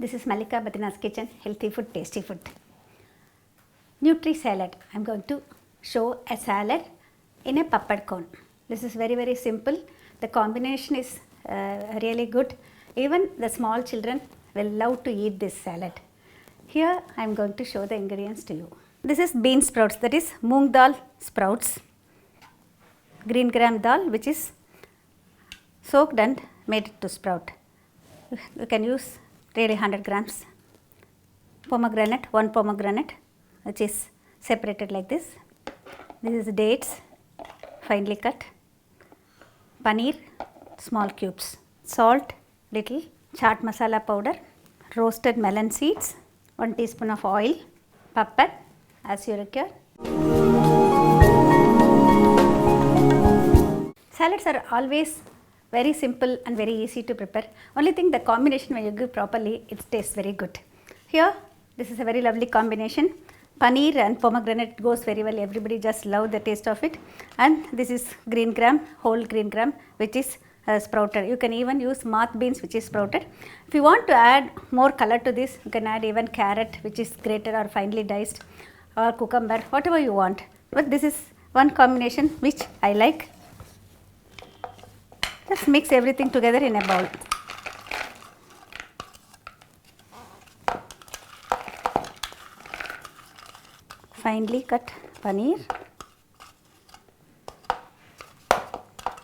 This is Mallika Badrinath's kitchen, healthy food, tasty food. Nutri salad. I am going to show a salad in a pappad cone. This is very simple. The combination is really good. Even the small children will love to eat this salad. Here I am going to show the ingredients to you. This is bean sprouts, that is moong dal sprouts, green gram dal which is soaked and made to sprout. You can use really 100 grams. Pomegranate, one pomegranate which is separated like this. This is dates, finely cut. Paneer, small cubes. Salt, little. Chaat masala powder. Roasted melon seeds. 1 teaspoon of oil. Pappad as you require. Salads are always very simple and very easy to prepare. Only thing, the combination when you give properly, it tastes very good. Here, this is a very lovely combination. Paneer and pomegranate goes very well. Everybody just love the taste of it. And this is green gram, whole green gram, which is sprouted. You can even use moth beans, which is sprouted. If you want to add more color to this, you can add even carrot, which is grated or finely diced, or cucumber, whatever you want. But this is one combination which I like. Just mix everything together in a bowl. Finely cut paneer,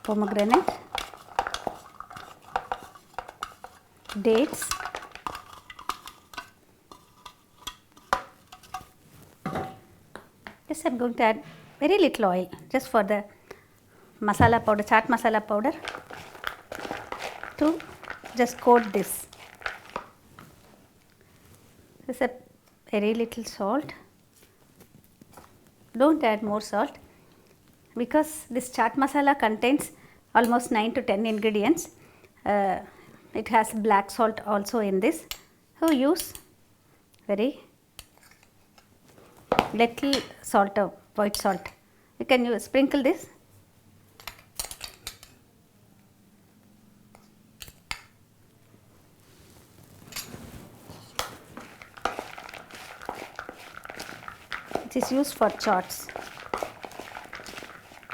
pomegranate, dates, just I am going to add very little oil just for the masala powder, chaat masala powder, to just coat this. This is a very little salt. Don't add more salt because this chaat masala contains almost 9 to 10 ingredients. It has black salt also in this. So use very little salt, white salt. You can use, sprinkle this. It is used for chaats.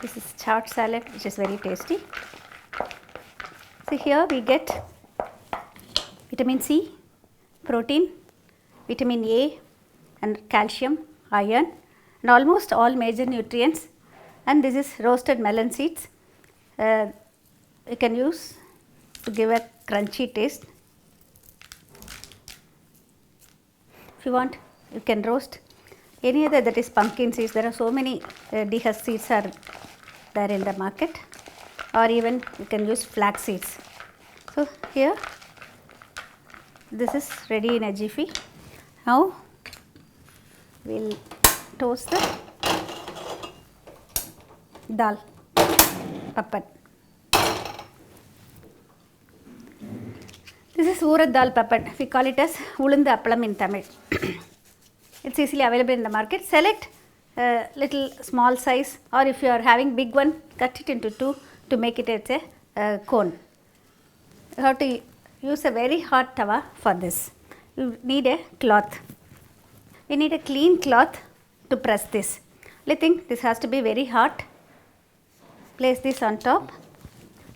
This is chaat salad, which is very tasty. So here we get vitamin C, protein, vitamin A and calcium, iron and almost all major nutrients. And this is roasted melon seeds. You can use to give a crunchy taste. If you want, you can roast any other, that is pumpkin seeds. There are so many dehusked seeds are there in the market, or even you can use flax seeds. So here this is ready in a jiffy. Now we will toast the dal pappad. This is Urad Pappad. We call it as ulundu appalam in Tamil. It's easily available in the market. Select little small size, or if you are having big one, cut it into two to make it as a cone. You have to use a very hot tawa for this. You need a cloth. We need a clean cloth to press this. I think this has to be very hot. Place this on top.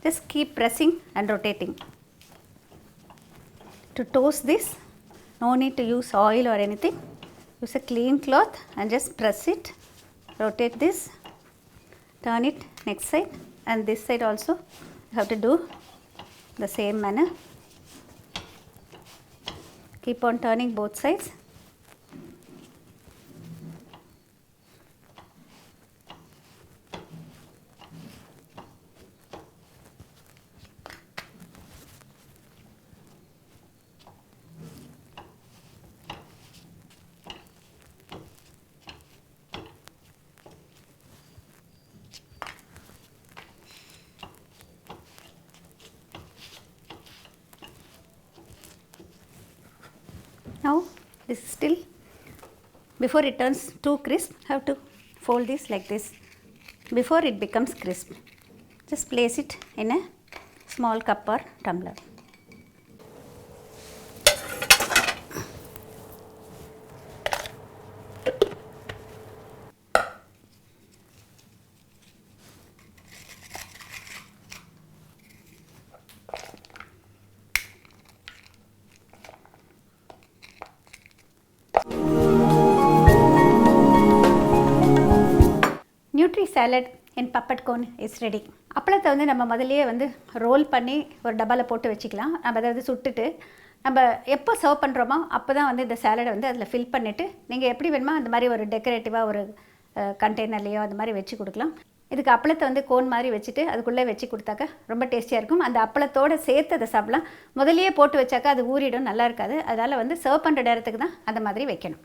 Just keep pressing and rotating. To toast this, no need to use oil or anything. Use a clean cloth and just press it, rotate this, turn it next side, and this side also you have to do the same manner. Keep on turning both sides. Now this is still, before it turns too crisp, have to fold this like this before it becomes crisp. Just place it in a small cup or tumbler. salad in puppet cone is ready. அப்பளத்தை வந்து நம்ம முதல்லயே வந்து role பண்ணி ஒரு டப்பாவில் போட்டு வச்சுக்கலாம். நம்ம அதாவது சுட்டுட்டு நம்ம எப்போ சர்வ் பண்ணுறோமோ அப்போ தான் வந்து இந்த சேலடை வந்து அதில் ஃபில் பண்ணிவிட்டு நீங்கள் எப்படி வேணுமோ அந்த மாதிரி ஒரு டெக்கரேட்டிவாக ஒரு கண்டெய்னர்லேயோ அந்த மாதிரி வச்சு கொடுக்கலாம். இதுக்கு அப்பளத்தை வந்து கோன் மாதிரி வச்சுட்டு அதுக்குள்ளே வச்சு கொடுத்தாக்கா ரொம்ப டேஸ்டியாக இருக்கும். அந்த அப்பளத்தோடு சேர்த்து அதை சாப்பிடலாம். முதலையே போட்டு வச்சாக்கா அது ஊறிடும், நல்லா இருக்காது. அதனால் வந்து சர்வ் பண்ணுற நேரத்துக்கு தான் அந்த மாதிரி வைக்கணும்.